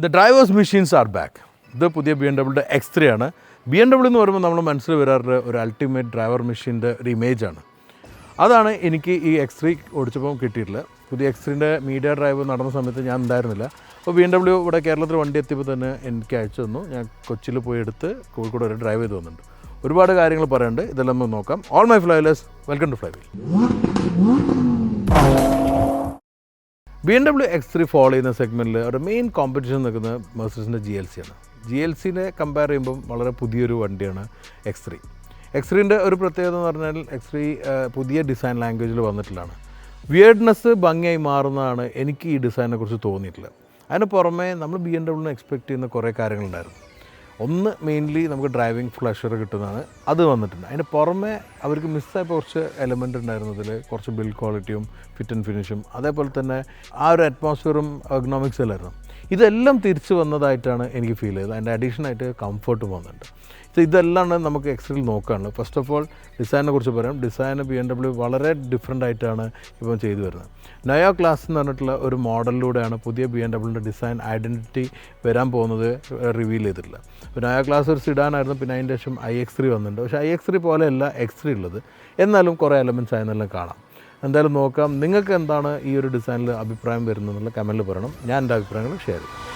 The drivers machines are back. ഇത് പുതിയ BMW X3 ആണ്. BMW എന്ന് പറയുമ്പോൾ നമ്മൾ മനസ്സിൽ വരാറുള്ള ഒരു അൾട്ടിമേറ്റ് ഡ്രൈവർ മെഷീൻ്റെ ഒരു ഇമേജാണ്. അതാണ് എനിക്ക് ഈ X3 ഓടിച്ചപ്പോൾ കിട്ടിയിട്ടുള്ളത്. പുതിയ X3ൻ്റെ മീഡിയ ഡ്രൈവ് നടന്ന സമയത്ത് ഞാൻ ഉണ്ടായിരുന്നില്ല. അപ്പോൾ BMW ഇവിടെ കേരളത്തിൽ വണ്ടി എത്തിയപ്പോൾ തന്നെ എനിക്ക് അയച്ചു തന്നു. ഞാൻ കൊച്ചിയിൽ പോയി എടുത്ത് കോഴിക്കോട് വരെ ഡ്രൈവ് ചെയ്ത് വന്നിട്ടുണ്ട്. ഒരുപാട് കാര്യങ്ങൾ പറയാനുണ്ട്. ഇതെല്ലാം നമുക്ക് നോക്കാം. All my flywheelers, welcome to Flywheel. BMW X3 follow ചെയ്യുന്ന സെഗ്മെൻറ്റിൽ ഒരു മെയിൻ കോമ്പറ്റീഷൻ നിൽക്കുന്നത് മെർസിഡീസിൻ്റെ GLC ആണ്. GLCനെ കമ്പയർ ചെയ്യുമ്പം വളരെ പുതിയൊരു വണ്ടിയാണ് X3. X3ൻ്റെ ഒരു പ്രത്യേകത എന്ന് പറഞ്ഞാൽ X3 പുതിയ ഡിസൈൻ ലാംഗ്വേജിൽ വന്നിട്ടുള്ളതാണ്. വിയേർഡ്നെസ് ഭംഗിയായി മാറുന്നതാണ് എനിക്ക് ഈ ഡിസൈനെ കുറിച്ച് തോന്നിയിട്ടുള്ളത്. അതിന് പുറമെ നമ്മൾ BMW എക്സ്പെക്റ്റ് ചെയ്യുന്ന കുറേ കാര്യങ്ങളുണ്ടായിരുന്നു. ഒന്ന് മെയിൻലി നമുക്ക് ഡ്രൈവിംഗ് പ്ലഷർ കിട്ടുന്നതാണ്, അത് വന്നിട്ടുണ്ട്. അതിന് പുറമെ അവർക്ക് മിസ്സായ കുറച്ച് എലമെൻ്റ് ഉണ്ടായിരുന്നതിൽ കുറച്ച് ബിൽഡ് ക്വാളിറ്റിയും ഫിറ്റ് ആൻഡ് ഫിനിഷും അതേപോലെ തന്നെ ആ ഒരു അറ്റ്മോസ്ഫിയറും എർഗണോമിക്സും അല്ലായിരുന്നു. ഇതെല്ലാം തിരിച്ചു വന്നതായിട്ടാണ് എനിക്ക് ഫീൽ ചെയ്തത്. അതിൻ്റെ അഡീഷനായിട്ട് കംഫർട്ടും വന്നിട്ടുണ്ട്. ഇതെല്ലാം നമുക്ക് X3 നോക്കാനുള്ളത്. ഫസ്റ്റ് ഓഫ് ഓൾ ഡിസൈനെ കുറിച്ച് പറയാം. ഡിസൈൻ BMW വളരെ ഡിഫറെൻ്റ് ആയിട്ടാണ് ഇപ്പം ചെയ്തു വരുന്നത്. നയോ ക്ലാസ് എന്ന് പറഞ്ഞിട്ടുള്ള ഒരു മോഡലിലൂടെയാണ് പുതിയ BMW ഡിസൈൻ ഐഡൻറ്റിറ്റി വരാൻ പോകുന്നത് റിവീൽ ചെയ്തിട്ടുള്ളത്. ഇപ്പോൾ നയോ ക്ലാസ് ഒരു സിഡാനായിരുന്നു, പിന്നെ അതിൻ്റെ ശേഷം iX3 വന്നിട്ടുണ്ട്. പക്ഷേ iX3 പോലെയല്ല X3 ഉള്ളത്. എന്നാലും കുറേ എലമെൻറ്റ്സ് അതിനെല്ലാം കാണാം. എന്തായാലും നോക്കാം. നിങ്ങൾക്ക് എന്താണ് ഈ ഒരു ഡിസൈനിൽ അഭിപ്രായം വരുന്നതെന്നുള്ള കമൻറ്റിൽ പറയണം. ഞാൻ എൻ്റെ അഭിപ്രായങ്ങൾ ഷെയർ ചെയ്യും.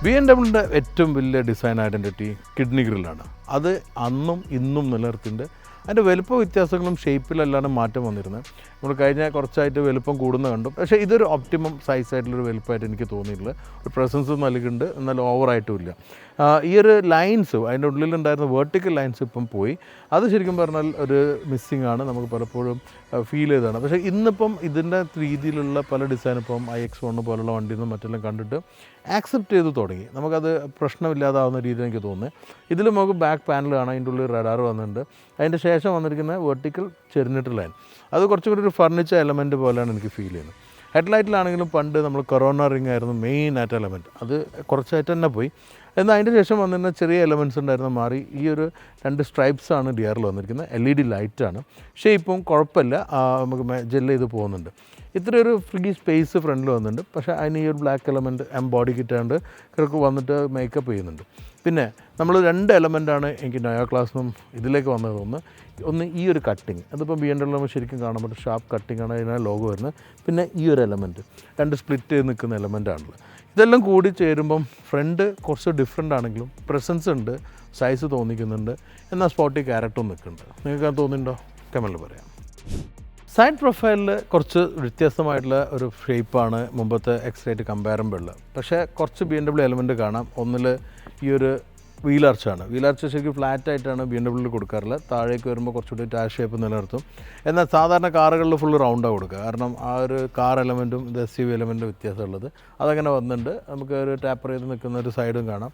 BMW ഏറ്റവും വലിയ ഡിസൈൻ ഐഡൻറ്റിറ്റി കിഡ്നി ഗ്രില്ലാണ്. അത് അന്നും ഇന്നും നിലനിർത്തിയിട്ടുണ്ട്. അതിൻ്റെ വലുപ്പ വ്യത്യാസങ്ങളും ഷേപ്പിലല്ലാണ്ട് മാറ്റം വന്നിരുന്നത്. നമ്മൾ കഴിഞ്ഞ കുറച്ചായിട്ട് വലുപ്പം കൂടുന്ന കണ്ടു. പക്ഷേ ഇതൊരു ഒപ്റ്റിമം സൈസായിട്ടുള്ളൊരു വലുപ്പമായിട്ട് എനിക്ക് തോന്നിയിട്ടുള്ളത്. ഒരു പ്രസൻസ് നൽകുന്നുണ്ട്, എന്നാൽ ഓവറായിട്ടും ഇല്ല. ഈ ഒരു ലൈൻസ് അതിൻ്റെ ഉള്ളിലുണ്ടായിരുന്ന വേർട്ടിക്കൽ ലൈൻസ് ഇപ്പം പോയി. അത് ശരിക്കും പറഞ്ഞാൽ ഒരു മിസ്സിങ് ആണ്, നമുക്ക് പലപ്പോഴും ഫീൽ ചെയ്തതാണ്. പക്ഷേ ഇന്നിപ്പം ഇതിൻ്റെ രീതിയിലുള്ള പല ഡിസൈൻ ഇപ്പം iX1 പോലുള്ള വണ്ടിയിൽ നിന്നും മറ്റെല്ലാം കണ്ടിട്ട് ആക്സെപ്റ്റ് ചെയ്ത് തുടങ്ങി. നമുക്കത് പ്രശ്നമില്ലാതാവുന്ന രീതിയിൽ എനിക്ക് തോന്നുന്നത്. ഇതിൽ നമുക്ക് ബാക്ക് പാനൽ കാണാം, അതിൻ്റെ ഉള്ളിൽ റഡാർ വന്നിട്ടുണ്ട്. അതിൻ്റെ ശേഷം വന്നിരിക്കുന്ന വെർട്ടിക്കൽ ചെരിഞ്ഞിട്ട് ലൈൻ, അത് കുറച്ചും കൂടി ഒരു ഫർണിച്ചർ എലമെൻറ്റ് പോലെയാണ് എനിക്ക് ഫീൽ ചെയ്യുന്നത്. ഹെഡ്ലൈറ്റിലാണെങ്കിലും പണ്ട് നമ്മൾ കൊറോണ റിംഗ് ആയിരുന്നു മെയിൻ ആയിട്ട് എലമെൻറ്റ്, അത് കുറച്ചായിട്ട് തന്നെ പോയി. എന്നാൽ അതിൻ്റെ ശേഷം വന്നിരുന്ന ചെറിയ എലമെൻറ്റ്സ് ഉണ്ടായിരുന്നു മാറി. ഈ ഒരു 2 സ്ട്രൈപ്സാണ് DRL വന്നിരിക്കുന്നത്. LED ലൈറ്റാണ്. ഷേപ്പും കുഴപ്പമില്ല, നമുക്ക് ജെല്ല് ചെയ്ത് പോകുന്നുണ്ട്. ഇത്രയൊരു ഫ്രീ സ്പേസ് ഫ്രണ്ടിൽ വന്നിട്ടുണ്ട്. പക്ഷേ അതിന് ഈ ഒരു ബ്ലാക്ക് എലമെൻറ്റ് ബോഡി കിട്ടാണ്ട് കിടക്ക് വന്നിട്ട് മേക്കപ്പ് ചെയ്യുന്നുണ്ട്. പിന്നെ നമ്മൾ 2 എലമെൻറ്റാണ് എനിക്ക് നയോ ക്ലാസ്സിനും ഇതിലേക്ക് വന്നത്. ഒന്ന് ഈ ഒരു കട്ടിങ്, അതിപ്പോൾ BMW നമ്മൾ ശരിക്കും കാണാൻ പറ്റും. ഷാർപ്പ് കട്ടിങ്ങാണ് അതിനാണ് ലോഗോ വരുന്നത്. പിന്നെ ഈ ഒരു എലമെൻറ്റ് 2 സ്പ്ലിറ്റ് ചെയ്ത് നിൽക്കുന്ന എലമെൻറ്റാണല്ലോ. ഇതെല്ലാം കൂടി ചേരുമ്പം ഫ്രണ്ട് കുറച്ച് ഡിഫറെൻ്റ് ആണെങ്കിലും പ്രസൻസ് ഉണ്ട്, സൈസ് തോന്നിക്കുന്നുണ്ട്, എന്നാൽ സ്പോട്ടി ക്യാരക്ടറും നിൽക്കുന്നുണ്ട്. നിങ്ങൾക്ക് അത് തോന്നുന്നുണ്ടോ? കമൻറ്റിൽ പറയാം. സൈഡ് പ്രൊഫൈലിൽ കുറച്ച് വ്യത്യസ്തമായിട്ടുള്ള ഒരു ഷേപ്പാണ് മുമ്പത്തെ X3 കമ്പയറബിൾ. പക്ഷേ കുറച്ച് BMW എലമെൻറ്റ് കാണാം. ഒന്നിൽ ഈ ഒരു വീൽ ആർച്ചാണ്. വീൽ ആർച്ച് ശരിക്കും ഫ്ലാറ്റായിട്ടാണ് BMW കൊടുക്കാറുള്ളത്. താഴേക്ക് വരുമ്പോൾ കുറച്ചുകൂടി ടാഷ് ഷേപ്പ് നിലനിർത്തും. എന്നാൽ സാധാരണ കാറുകളിൽ ഫുള്ള് റൗണ്ടാണ് കൊടുക്കുക. കാരണം ആ ഒരു കാർ എലമെൻറ്റും ഇത് SUV എലമെൻറ്റും വ്യത്യാസമുള്ളത്. അതങ്ങനെ വന്നിട്ടുണ്ട്. നമുക്ക് ഒരു ടാപ്പർ ചെയ്ത് നിൽക്കുന്ന ഒരു സൈഡും കാണാം.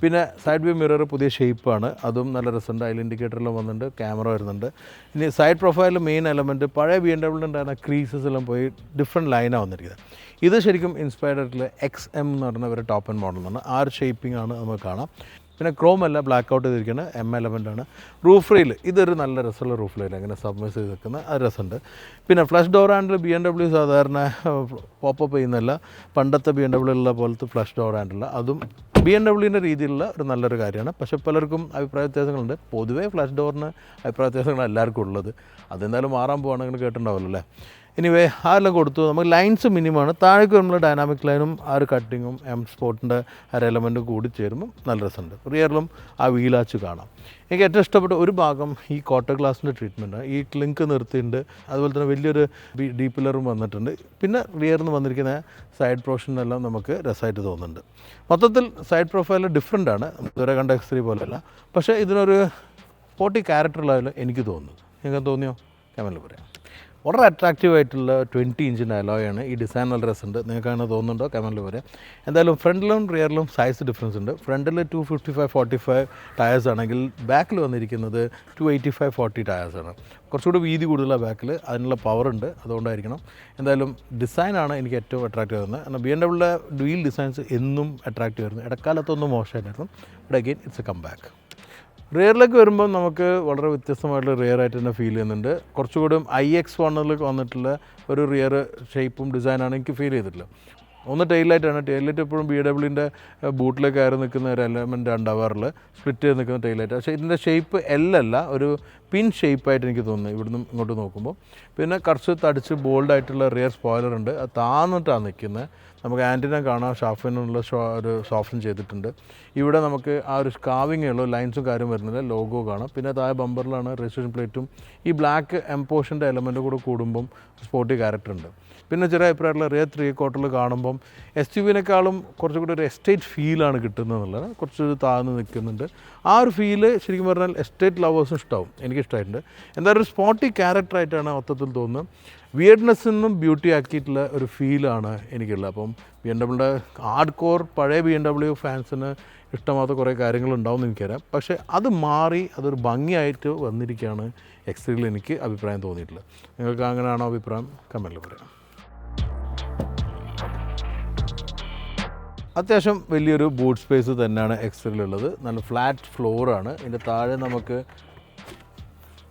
പിന്നെ സൈഡ് വ്യൂ മിറർ പുതിയ ഷേപ്പാണ്, അതും നല്ല രസമുണ്ട്. അതിൽ ഇൻഡിക്കേറ്ററെല്ലാം വന്നിട്ടുണ്ട്, ക്യാമറ വരുന്നുണ്ട്. ഇനി സൈഡ് പ്രൊഫൈലിൽ മെയിൻ എലമെൻറ്റ് പഴയ BMW ഉണ്ടായിരുന്ന ക്രീസസ് എല്ലാം പോയി ഡിഫറെൻറ്റ് ലൈനാണ് വന്നിരിക്കുന്നത്. ഇത് ശരിക്കും ഇൻസ്പയർഡ് ആയിട്ടുള്ള XM എന്ന് പറഞ്ഞ ഒരു ടോപ്പ് ആൻഡ് മോഡൽ എന്നാണ്. ആ ഒരു ഷേപ്പിംഗ് ആണ് നമുക്ക് കാണാം. പിന്നെ ക്രോം അല്ല, ബ്ലാക്ക് ഔട്ട് ചെയ്തിരിക്കുന്ന M എലമെൻ്റാണ്. റൂഫ് റെയിൽ ഇതൊരു നല്ല രസമുള്ള റൂഫ് റെയിൽ, അങ്ങനെ സബ്മേഴ്സ് ചെയ്ത് നിൽക്കുന്ന അത് രസമുണ്ട്. പിന്നെ ഫ്ലഷ് ഡോർ ഹാൻഡിൽ BMW സാധാരണ പോപ്പപ്പ് ചെയ്യുന്നതല്ല, പണ്ടത്തെ BMW ഉള്ള പോലത്തെ ഫ്ലഷ് ഡോർ ഹാൻഡിൽ, അതും BMW രീതിയിലുള്ള ഒരു നല്ലൊരു കാര്യമാണ്. പക്ഷേ പലർക്കും അഭിപ്രായ വ്യത്യാസങ്ങളുണ്ട്. പൊതുവേ ഫ്ലഷ് ഡോറിന് അഭിപ്രായ വ്യത്യാസങ്ങൾ എല്ലാവർക്കും ഉള്ളത്. അതെന്തായാലും മാറാൻ പോകുകയാണെങ്കിൽ കേട്ടിട്ടുണ്ടാവുമല്ലോ അല്ലേ. എനിവേ അതെല്ലാം കൊടുത്തു. നമുക്ക് ലൈൻസ് മിനിമമാണ്. താഴേക്ക് നമ്മൾ ഡൈനാമിക് ലൈനും ആ ഒരു കട്ടിങ്ങും സ്പോർട്ടിൻ്റെ ആ ഒരു എലമെൻറ്റും കൂടി ചേരുമ്പം നല്ല രസമുണ്ട്. റിയറിലും ആ വീലാച്ച് കാണാം. എനിക്ക് ഏറ്റവും ഇഷ്ടപ്പെട്ട ഒരു ഭാഗം ഈ ക്വാർട്ടർ ഗ്ലാസിൻ്റെ ട്രീറ്റ്മെൻറ്റാണ്. ഈ ക്ലിങ്ക് നിർത്തിയിട്ടുണ്ട്, അതുപോലെ തന്നെ വലിയൊരു ഡീ പില്ലറും വന്നിട്ടുണ്ട്. പിന്നെ റിയറിൽ നിന്ന് വന്നിരിക്കുന്ന സൈഡ് പോർഷനെല്ലാം നമുക്ക് രസമായിട്ട് തോന്നുന്നുണ്ട്. മൊത്തത്തിൽ സൈഡ് പ്രൊഫൈൽ ഡിഫറെൻ്റ് ആണ്, ഇതുവരെ കണ്ട X3 പോലെയല്ല. പക്ഷേ ഇതിനൊരു സ്പോർട്ടി ക്യാരക്ടറുള്ളതിൽ എനിക്ക് തോന്നുന്നത്. നിങ്ങൾക്ക് തോന്നിയോ? കമൻറ്റിൽ പറയാം. വളരെ അട്രാക്റ്റീവ് ആയിട്ടുള്ള 20 ഇഞ്ചിൻ്റെ അലോയാണ്. ഈ ഡിസൈൻ നല്ല രസമുണ്ട്. നിങ്ങൾക്ക് അങ്ങനെ തോന്നുന്നുണ്ടോ കമൻറ്റിൽ പറയാം. എന്തായാലും ഫ്രണ്ടിലും റിയറിലും സൈസ് ഡിഫറൻസ് ഉണ്ട്. ഫ്രണ്ടിൽ 255/45 ടയേഴ്സ് ആണെങ്കിൽ ബാക്കിൽ വന്നിരിക്കുന്നത് 285/40 ടയേഴ്സാണ്. കുറച്ചുകൂടി വീതി കൂടുതലാണ് ബാക്കിൽ. അതിനുള്ള പവറുണ്ട്, അതുകൊണ്ടായിരിക്കണം. എന്തായാലും ഡിസൈനാണ് എനിക്ക് ഏറ്റവും അട്രാക്റ്റീവ് ആകുന്നത്. കാരണം BMW വീൽ ഡിസൈൻസ് എന്നും അട്രാക്റ്റീവ് ആയിരുന്നു. ഇടക്കാലത്തൊന്നും മോശമായിട്ടായിരുന്നു. But again it's a come back. റിയറിലേക്ക് വരുമ്പോൾ നമുക്ക് വളരെ വ്യത്യസ്തമായിട്ടുള്ള റിയർ ആയിട്ട് തന്നെ ഫീൽ ചെയ്യുന്നുണ്ട്. കുറച്ചുകൂടി iX1 വന്നിട്ടുള്ള ഒരു റിയർ ഷേപ്പും ഡിസൈനാണ് എനിക്ക് ഫീൽ ചെയ്തിട്ടുള്ളത്. ഒന്ന് ടെയിലൈറ്റാണ്. ടെയിലൈറ്റ് എപ്പോഴും BMW ബൂട്ടിൽ കയറി നിൽക്കുന്ന ഒരു എലമെൻ്റ് ഉണ്ടാവാറിൽ സ്പ്ലിറ്റ് ചെയ്ത് നിൽക്കുന്ന ടെയിലൈറ്റ്. പക്ഷേ ഇതിൻ്റെ ഷേപ്പ് അല്ല, ഒരു പിൻ ഷേപ്പായിട്ട് എനിക്ക് തോന്നുന്നു ഇവിടുന്ന് ഇങ്ങോട്ട് നോക്കുമ്പോൾ. പിന്നെ കുറച്ച് തടിച്ച് ബോൾഡായിട്ടുള്ള റിയർ സ്പോയിലർ ഉണ്ട്. അത് താന്നിട്ടാണ് നിൽക്കുന്നത്. നമുക്ക് ആൻറ്റിന കാണാം, ഷാഫിനുള്ള ഒരു സോഫ്റ്റൻ ചെയ്തിട്ടുണ്ട്. ഇവിടെ നമുക്ക് ആ ഒരു കാവിങ്ങേ ഉള്ളൂ, ലൈൻസും കാര്യം വരുന്നില്ല. ലോഗോ കാണാം. പിന്നെ താഴെ ബമ്പറിലാണ് രജിസ്ട്രേഷൻ പ്ലേറ്റും ഈ ബ്ലാക്ക് എംപോഷൻ്റെ എലമെൻറ്റ് കൂടെ കൂടുമ്പം സ്പോർട്ടി ക്യാരക്ടർ ഉണ്ട്. പിന്നെ ചെറിയ അഭിപ്രായമുള്ള റിയർ 3/4 കാണുമ്പം SUV-നേക്കാളും കുറച്ചുകൂടി ഒരു എസ്റ്റേറ്റ് ഫീലാണ് കിട്ടുന്നത് എന്നുള്ളത്. കുറച്ചൊരു താഴ്ന്ന് നിൽക്കുന്നുണ്ട്. ആ ഒരു ഫീല് ശരിക്കും പറഞ്ഞാൽ എസ്റ്റേറ്റ് ലവേഴ്സും ഇഷ്ടമാവും. എനിക്കിഷ്ടമായിട്ടുണ്ട്. എന്തായാലും ഒരു സ്പോർട്ടി ക്യാരക്ടറായിട്ടാണ് മൊത്തത്തിൽ തോന്നുന്നത്. വിയർഡ്നെസ്സിൽ നിന്നും ബ്യൂട്ടി ആക്കിയിട്ടുള്ള ഒരു ഫീലാണ് എനിക്കുള്ളത്. അപ്പം BMW ഹാർഡ് കോർ പഴയ BMW ഫാൻസിന് ഇഷ്ടമാകാത്ത കുറേ കാര്യങ്ങളുണ്ടാവും എന്ന് എനിക്കറിയാം. പക്ഷേ അത് മാറി അതൊരു ഭംഗിയായിട്ട് വന്നിരിക്കുകയാണ് X3-ൽ എനിക്ക് അഭിപ്രായം തോന്നിയിട്ടുള്ളത്. നിങ്ങൾക്ക് അങ്ങനെയാണോ അഭിപ്രായം? കമൻറ്റിൽ പറയാം. അത്യാവശ്യം വലിയൊരു ബൂട്ട് സ്പേസ് തന്നെയാണ് X3-ലുള്ളത്. നല്ല ഫ്ലാറ്റ് ഫ്ലോറാണ്. ഇതിൻ്റെ താഴെ നമുക്ക്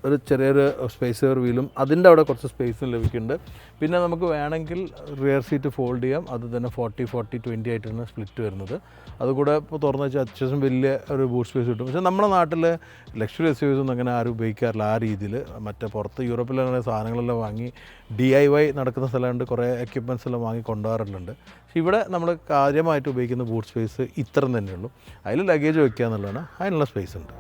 ഒരു ചെറിയൊരു സ്പേസ് വീലും അതിൻ്റെ അവിടെ കുറച്ച് സ്പേസും ലഭിക്കുന്നുണ്ട്. പിന്നെ നമുക്ക് വേണമെങ്കിൽ റിയർ സീറ്റ് ഫോൾഡ് ചെയ്യാം. അത് തന്നെ 40-40-20 ആയിട്ടാണ് സ്പ്ലിറ്റ് വരുന്നത്. അതുകൂടെ ഇപ്പോൾ തുറന്നു വെച്ചാൽ അത്യാവശ്യം വലിയ ഒരു ബൂട്ട് സ്പേസ് കിട്ടും. പക്ഷേ നമ്മുടെ നാട്ടിൽ ലക്ഷറി SUVs ഒന്നും അങ്ങനെ ആരും ഉപയോഗിക്കാറില്ല ആ രീതിയിൽ. മറ്റേ പുറത്ത് യൂറോപ്പിലങ്ങനെ സാധനങ്ങളെല്ലാം വാങ്ങി DIY നടക്കുന്ന സ്ഥലമുണ്ട്, കുറേ എക്യുപ്മെൻറ്റ്സ് എല്ലാം വാങ്ങി കൊണ്ടുപോകാറുണ്ട്. പക്ഷേ ഇവിടെ നമ്മൾ കാര്യമായിട്ട് ഉപയോഗിക്കുന്ന ബൂട്ട് സ്പേസ് ഇത്ര തന്നെയുള്ളൂ. അതിൽ ലഗേജ് വയ്ക്കുക എന്നുള്ളതാണ്. അതിനുള്ള സ്പേസ് ഉണ്ട്.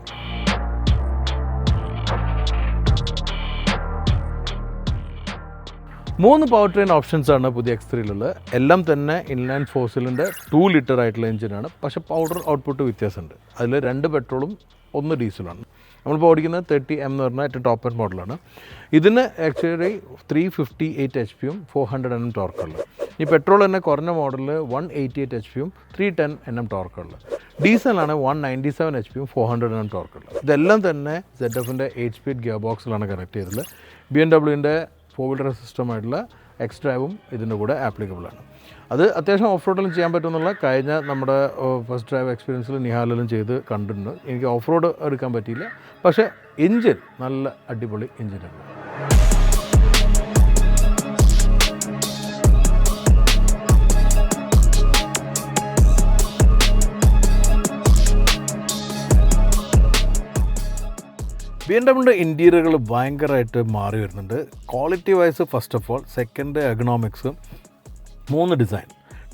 3 പവർ ട്രെയിൻ ഓപ്ഷൻസാണ് പുതിയ X3-ലുള്ളത്. എല്ലാം തന്നെ ഇൻലൈൻ 4 സിലിണ്ടർ 2 ലിറ്റർ ആയിട്ടുള്ള എഞ്ചിനാണ്. പക്ഷേ പവർ ഔട്ട്പുട്ട് വ്യത്യാസമുണ്ട്. അതിൽ 2 പെട്രോളും 1 ഡീസലാണ്. നമ്മളിപ്പോൾ ഓടിക്കുന്നത് 30M എന്ന് പറഞ്ഞാൽ ഏറ്റവും ടോപ്പ് എൻഡ് മോഡലാണ്. ഇതിന് ആക്ച്വലി 358 HP-യും 400 Nm ടോർക്കുള്ളത്. ഈ പെട്രോൾ തന്നെ കുറഞ്ഞ മോഡലിൽ 188 HP-യും 310 Nm ടോർക്കുള്ളത്. ഡീസലാണ് 197 HP-യും 400 Nm ടോർക്കുള്ളത്. ഇതെല്ലാം തന്നെ ZF-ൻ്റെ 8 സ്പീഡ് ഗിയർ ബോക്സിലാണ് കണക്ട് ചെയ്തത്. BMW-ൻ്റെ 4-വീലർ സിസ്റ്റമായിട്ടുള്ള X-Drive-ഉം ഇതിൻ്റെ കൂടെ ആപ്ലിക്കബിളാണ്. അത് അത്യാവശ്യം ഓഫ് റോഡിലും ചെയ്യാൻ പറ്റുമെന്നുള്ള കഴിഞ്ഞ നമ്മുടെ ഫസ്റ്റ് ഡ്രൈവ് എക്സ്പീരിയൻസിൽ നിഹാലിലും ചെയ്ത് കണ്ടിട്ടുണ്ട്. എനിക്ക് ഓഫ് റോഡ് എടുക്കാൻ പറ്റിയില്ല. പക്ഷേ എൻജിൻ നല്ല അടിപൊളി എൻജിനാണ്. BMW ഇൻറ്റീരിയറുകൾ ഭയങ്കരമായിട്ട് മാറി വരുന്നുണ്ട്. Quality wise first of all, second economics, 3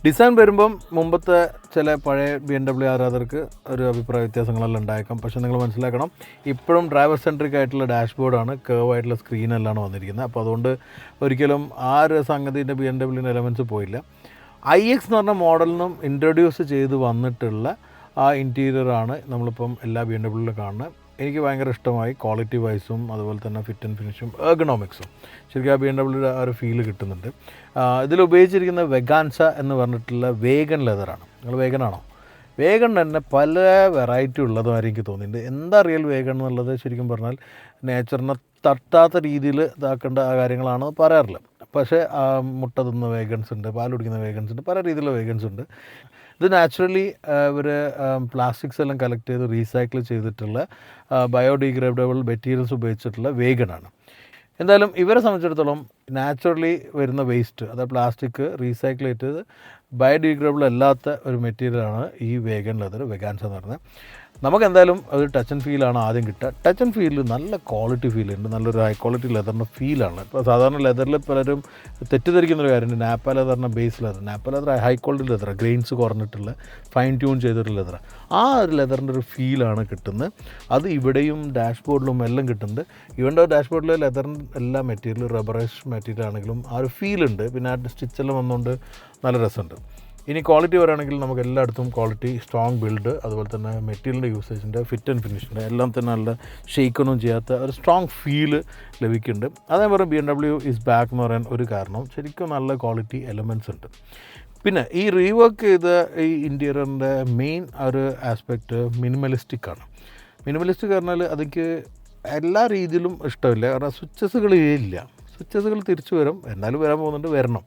design വരുമ്പം മുമ്പത്തെ ചില പഴയ BMW ആരാധകർക്ക് ഒരു അഭിപ്രായ വ്യത്യാസങ്ങളെല്ലാം ഉണ്ടായേക്കാം. പക്ഷേ നിങ്ങൾ മനസ്സിലാക്കണം, ഇപ്പോഴും ഡ്രൈവർ സെൻട്രിക് ആയിട്ടുള്ള ഡാഷ്ബോർഡാണ്, കേർവ് ആയിട്ടുള്ള സ്ക്രീനെല്ലാം വന്നിരിക്കുന്നത്. അപ്പോൾ അതുകൊണ്ട് ഒരിക്കലും ആ ഒരു സംഗതിൻ്റെ BMW എലമെൻറ്റ്സ് പോയില്ല. iX എന്ന് പറഞ്ഞ മോഡലിനും ഇൻട്രൊഡ്യൂസ് ചെയ്ത് വന്നിട്ടുള്ള ആ ഇൻറ്റീരിയറാണ് നമ്മളിപ്പം എല്ലാ BMWയിലും കാണുന്നത്. എനിക്ക് ഭയങ്കര ഇഷ്ടമായി. ക്വാളിറ്റി വൈസും അതുപോലെ തന്നെ ഫിറ്റ് ആൻഡ് ഫിനിഷും എർഗണോമിക്സും ശരിക്കും ആ BMW ആ ഒരു ഫീല് കിട്ടുന്നുണ്ട്. ഇതിൽ ഉപയോഗിച്ചിരിക്കുന്ന വെഗാൻസ എന്ന് പറഞ്ഞിട്ടുള്ള വേഗൻ ലെതറാണ്. നിങ്ങൾ വേഗനാണോ? വേഗൻ തന്നെ പല വെറൈറ്റി ഉള്ളതുമായിട്ട് എനിക്ക് തോന്നിയിട്ടുണ്ട്. എന്താ റിയൽ വേഗൻ എന്നുള്ളത് ശരിക്കും പറഞ്ഞാൽ നേച്ചറിനെ തട്ടാത്ത രീതിയിൽ ഇതാക്കേണ്ട കാര്യങ്ങളാണ് പറയാറുള്ളത്. പക്ഷേ മുട്ട തിന്ന വേഗൻസ് ഉണ്ട്, പാൽ കുടിക്കുന്ന വേഗൻസ് ഉണ്ട്, പല രീതിയിലുള്ള വേഗൻസ് ഉണ്ട്. ഇത് നാച്ചുറലി ഇവർ പ്ലാസ്റ്റിക്സ് എല്ലാം കളക്ട് ചെയ്ത് റീസൈക്കിൾ ചെയ്തിട്ടുള്ള ബയോഡിഗ്രേഡബിൾ മെറ്റീരിയൽസ് ഉപയോഗിച്ചിട്ടുള്ള വേഗനാണ്. എന്തായാലും ഇവരെ സംബന്ധിച്ചിടത്തോളം നാച്ചുറലി വരുന്ന വേസ്റ്റ്, അതായത് പ്ലാസ്റ്റിക് റീസൈക്കിൾ ചെയ്തത് ബയോഡിഗ്രേഡബിൾ അല്ലാത്ത ഒരു മെറ്റീരിയലാണ് ഈ വേഗൻ ലെതർ, വെഗാൻസ എന്ന് പറഞ്ഞത്. നമുക്ക് എന്തായാലും ഒരു ടച്ച് ആൻഡ് ഫീലാണ് ആദ്യം കിട്ടുക. ടച്ച് ആൻഡ് ഫീലിൽ നല്ല ക്വാളിറ്റി ഫീലുണ്ട്, നല്ലൊരു ഹൈ ക്വാളിറ്റി ലെതറിൻ്റെ ഫീലാണ്. ഇപ്പോൾ സാധാരണ ലെതറിൽ പലരും തെറ്റിദ്ധരിക്കുന്നൊരു കാര്യമുണ്ട്, നാപ്പ ലെതറിൻ്റെ base leather. Nappa leather high quality leather, grains കുറഞ്ഞിട്ടുള്ള ഫൈൻ ട്യൂൺ ചെയ്തിട്ടുള്ള ലെതർ. ആ ഒരു ലെതറിൻ്റെ ഒരു ഫീലാണ് കിട്ടുന്നത്. അത് ഇവിടെയും ഡാഷ്ബോർഡിലും എല്ലാം കിട്ടുന്നുണ്ട്. ഇവൻ്റെ ഡാഷ്ബോർഡിൽ ലെതറിൻ്റെ എല്ലാ മെറ്റീരിയലും റബ്ബറൈസ് മെറ്റീരിയൽ ആണെങ്കിലും ആ ഒരു ഫീലുണ്ട്. പിന്നെ ആ സ്റ്റിച്ചെല്ലാം വന്നുകൊണ്ട് നല്ല രസമുണ്ട്. ഇനി ക്വാളിറ്റി പറയുകയാണെങ്കിൽ നമുക്ക് എല്ലായിടത്തും ക്വാളിറ്റി, സ്ട്രോങ് ബിൽഡ്, അതുപോലെ തന്നെ മെറ്റീരിയലിൻ്റെ യൂസേജിൻ്റെ, ഫിറ്റ് ആൻഡ് ഫിനിഷിൻ്റെ എല്ലാം തന്നെ നല്ല ഷെയ്ക്കൊന്നും ചെയ്യാത്ത ഒരു സ്ട്രോങ് ഫീല് ലഭിക്കുന്നുണ്ട്. അതേ പറഞ്ഞാൽ BMW ഈസ് ബാക്ക് എന്ന് പറയാൻ ഒരു കാരണം ശരിക്കും നല്ല ക്വാളിറ്റി എലമെൻറ്റ്സ് ഉണ്ട്. പിന്നെ ഈ റീവർക്ക് ചെയ്ത ഈ ഇൻറ്റീരിയറിൻ്റെ മെയിൻ ഒരു ആസ്പെക്റ്റ് മിനിമലിസ്റ്റിക് ആണ്. മിനിമലിസ്റ്റിക് പറഞ്ഞാൽ അതെനിക്ക് എല്ലാ രീതിയിലും ഇഷ്ടമില്ല. കാരണം സ്വിച്ചസുകൾ ഇല്ല, സ്വിച്ചസുകൾ തിരിച്ചു വരും, എന്നാലും വരാൻ പോകുന്നുണ്ട്, വരണം,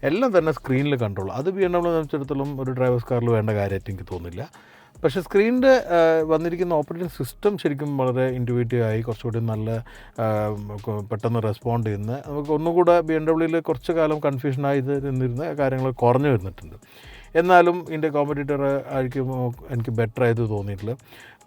എല്ലാം തന്നെ സ്ക്രീനിൽ കൺട്രോൾ. അത് BMW സംബന്ധിച്ചിടത്തോളം ഒരു ഡ്രൈവേഴ്സ് കാറിൽ വേണ്ട കാര്യമായിട്ട് എനിക്ക് തോന്നുന്നില്ല. പക്ഷേ സ്ക്രീനിൻ്റെ വന്നിരിക്കുന്ന ഓപ്പറേറ്റിംഗ് സിസ്റ്റം ശരിക്കും വളരെ ഇൻറ്റുവേറ്റീവ് ആയി, കുറച്ചുകൂടി നല്ല പെട്ടെന്ന് റെസ്പോണ്ട് ചെയ്യുന്ന, നമുക്ക് ഒന്നുകൂടെ BMW കുറച്ച് കാലം കൺഫ്യൂഷനായി നിന്നിരുന്ന കാര്യങ്ങൾ കുറഞ്ഞു വരുന്നിട്ടുണ്ട്. എന്നാലും ഇതിൻ്റെ കോമ്പറ്റീറ്റർ ആയിരിക്കും എനിക്ക് ബെറ്റർ ആയത് തോന്നിയിട്ടില്ല.